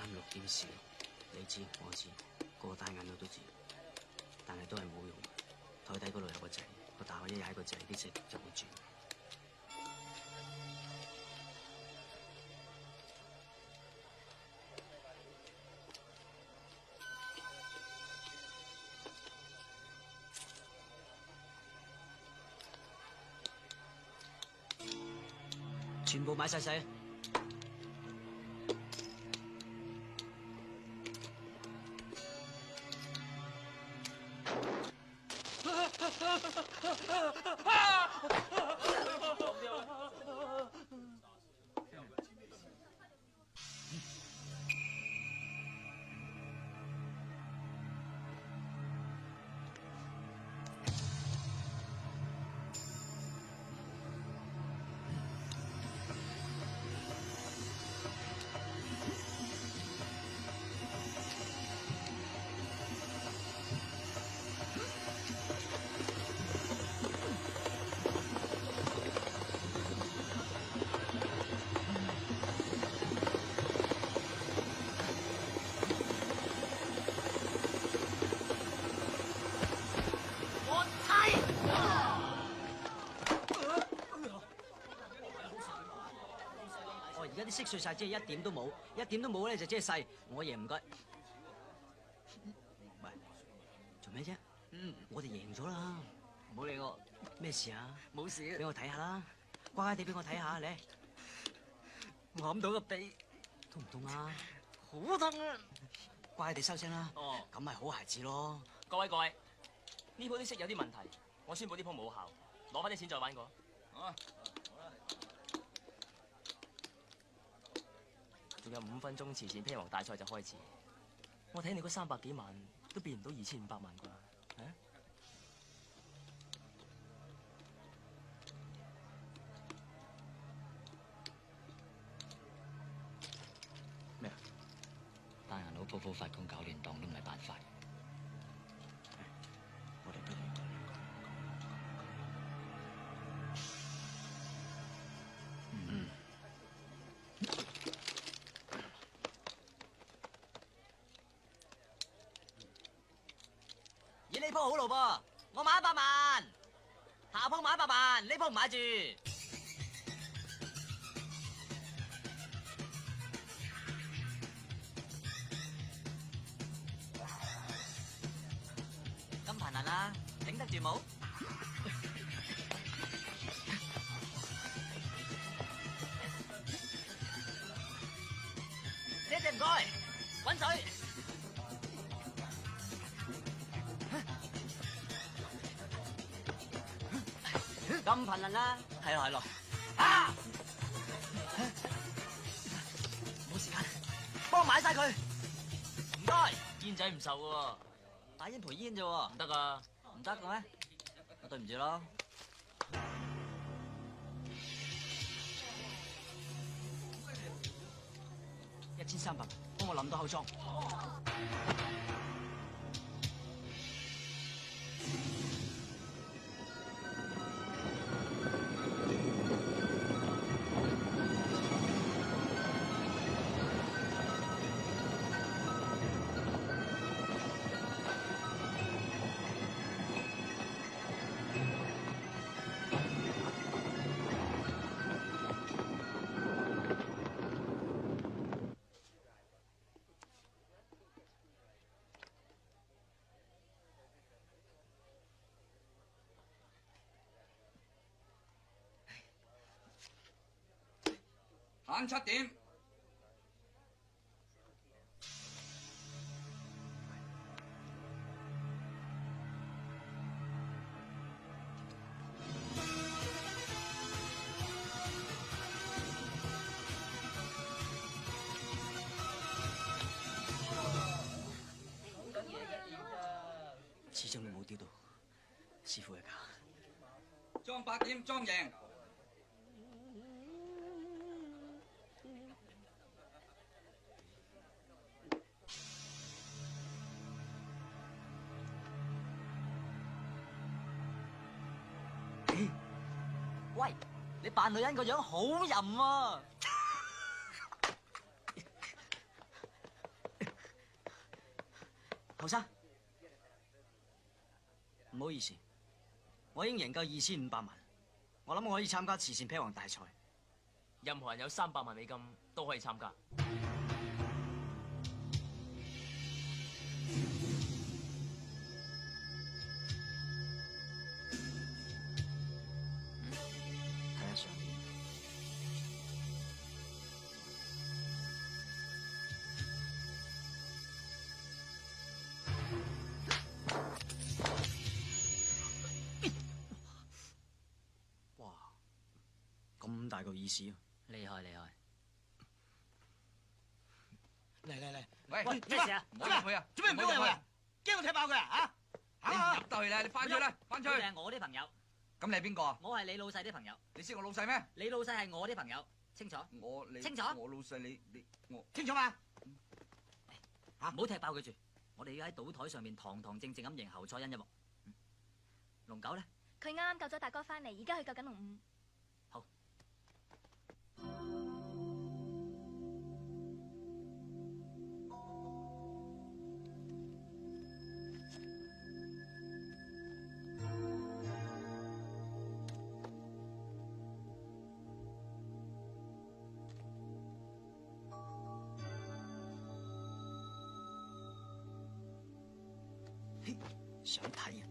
6.46，你知我知，個大眼佬都知，但係都係冇用。台底嗰度有個掣，我打開一踩個掣，啲色就會轉。全部買晒細。而家啲色碎晒，即係一點都冇，一點都冇咧就即係細。我贏唔該。喂，做咩啫？我哋贏咗啦。唔好理我。咩事啊？冇事。俾我睇下啦，乖乖地俾我睇下，你。我揞到個鼻，痛唔痛啊？好痛啊！乖地收聲啦。哦。咁咪好孩子咯。各位，呢鋪啲色有啲問題，我宣佈呢鋪冇效，攞翻啲錢再玩過。啊。仲有5分鐘，慈善披王大賽就開始。我睇你嗰300幾萬都變唔到2500萬啩？啊？咩啊？大人佬鋪鋪發工搞亂檔都唔係辦法。我哋不如咦，呢鋪好路噃，我買100萬，下鋪買100萬，呢鋪唔買住。咁頻能啦，頂得住冇？呢隻唔該，滾水。咁頻能啦，係咯。啊！冇時間，幫我買晒佢。唔該，煙仔唔受喎，買煙賠煙啫喎。唔得噶，唔得嘅咩？我對唔住咯。1300，幫我諗到口裝。晚7點。始終都冇丟到師傅嘅價。裝8點，裝贏。喂，你扮女人個樣好淫啊！後生，唔好意思，我已經贏夠2500萬，我諗我可以參加慈善啤王大賽。任何人有300萬美金都可以參加。睇下上面。哇！咁大個意思啊！厲害厲害！嚟！喂，喂，咩事啊？唔好入去啊！做咩唔俾我入去啊？驚我踢爆佢啊？你唔入得去啦，你翻出去啦，翻出去。佢哋係我啲朋友，咁你係邊個啊？我係你老細啲朋友。你識我老細咩？你老細係我啲朋友，清楚？清楚我老細你我清楚嘛？唔好踢爆佢住，我哋要喺賭台上面堂堂正正咁贏侯賽恩一鑊。龍九咧？佢啱啱救咗大哥翻嚟，而家去救緊龍五。好。想睇啊！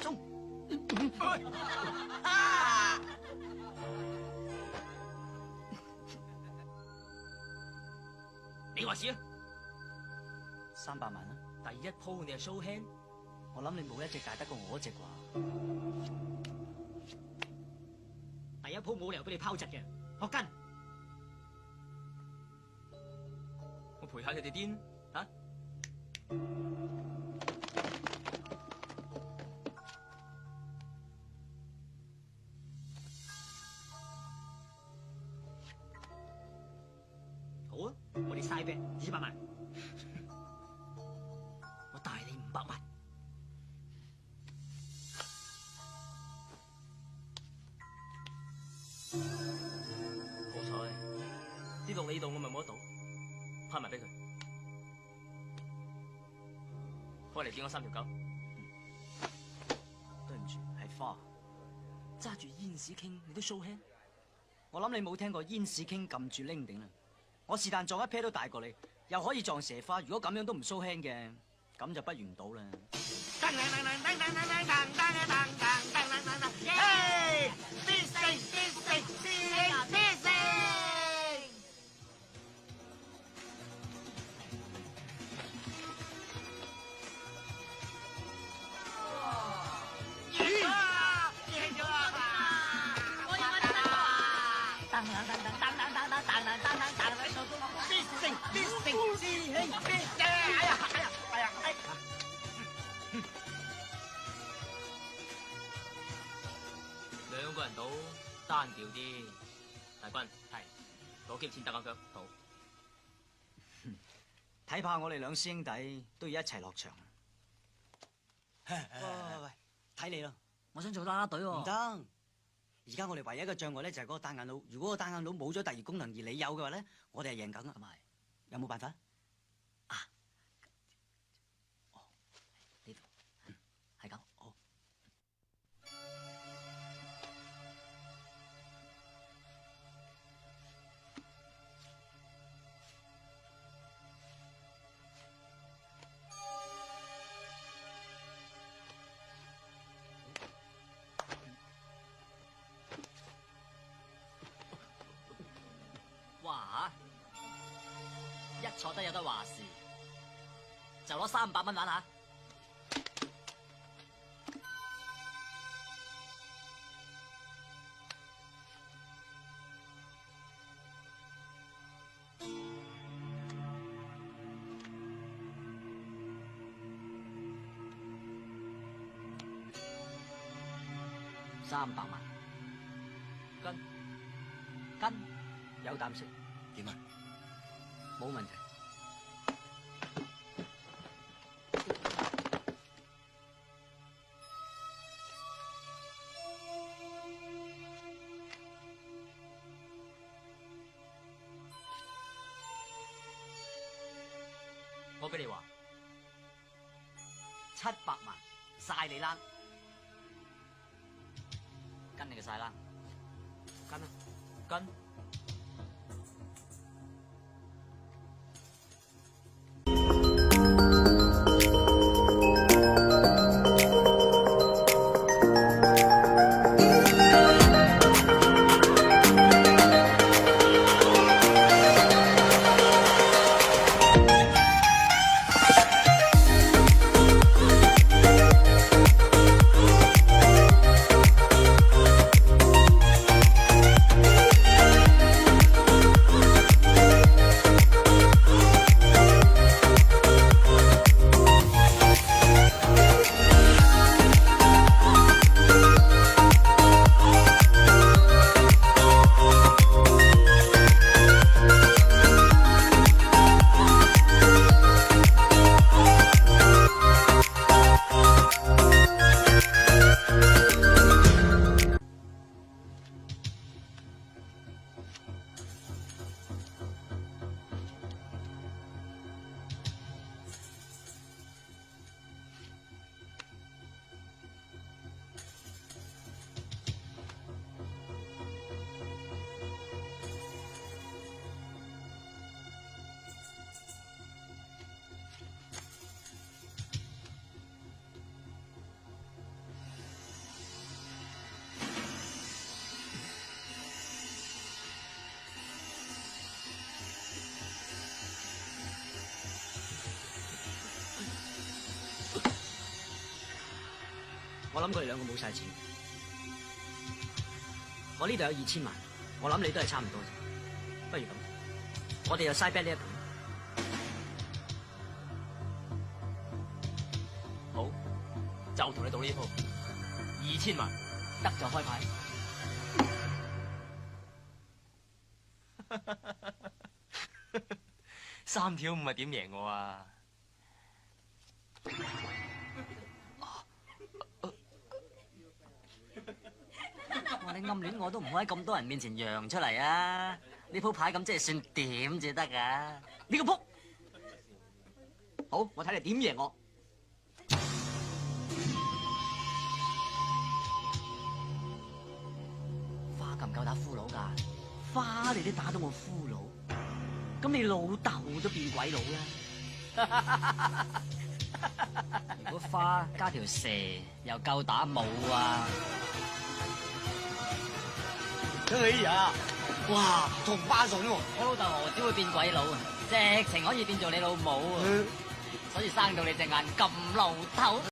中！你話事啊300萬啊！第一鋪你係 show hand，我諗你冇一隻大得過我一隻啩。第一鋪冇理由俾你拋窒嘅，學跟。我陪下你哋癲嚇。好啊，我哋嘥啤200萬，我大你500萬。好彩，呢度你度我咪冇得賭，派埋俾佢。開嚟見我3條狗。對唔住，係花。揸住煙屎傾，你都 show hand？我諗你冇聽過煙屎傾撳住拎頂啦。我是但撞一 pair 都大過你，又可以撞蛇花。如果咁樣都唔 show hand 嘅，咁就不如唔賭啦。兩個人賭單調啲。大軍係攞幾錢打個腳賭？睇怕我哋兩師兄弟都要一齊落場。喂，睇你咯，我想做啦啦隊喎。唔得。而家我哋唯一嘅障礙咧就係嗰個單眼佬。如果個單眼佬冇咗第二功能而你有嘅話咧，我哋係贏緊啊。咁係。有冇辦法？啊，哦，呢度係咁。好。哇嚇！一坐低有得話事，就攞300蚊玩下。300萬，跟有膽識點啊？冇問題。俾你話700萬晒你冷，跟你嘅晒冷，跟啊跟。我諗佢哋兩個冇晒錢，我呢度有2000萬，我諗你都係差唔多啫。不如咁，我哋就嘥 bet 呢一盤。好，就同你賭呢鋪2000萬，得就開牌。3條5係點贏我啊？哇！你暗戀我都唔好喺咁多人面前揚出嚟啊！呢鋪牌咁即係算點至得㗎？呢個撲好，我睇你點贏我。花夠唔夠打俘虜㗎？花你都打到我俘虜，咁你老豆都變鬼佬啦！如果花加條蛇又夠打冇啊？哎呀！哇，同花順喎！我老豆何止會變鬼佬啊，直情可以變做你老母啊！所以生到你隻眼咁老頭。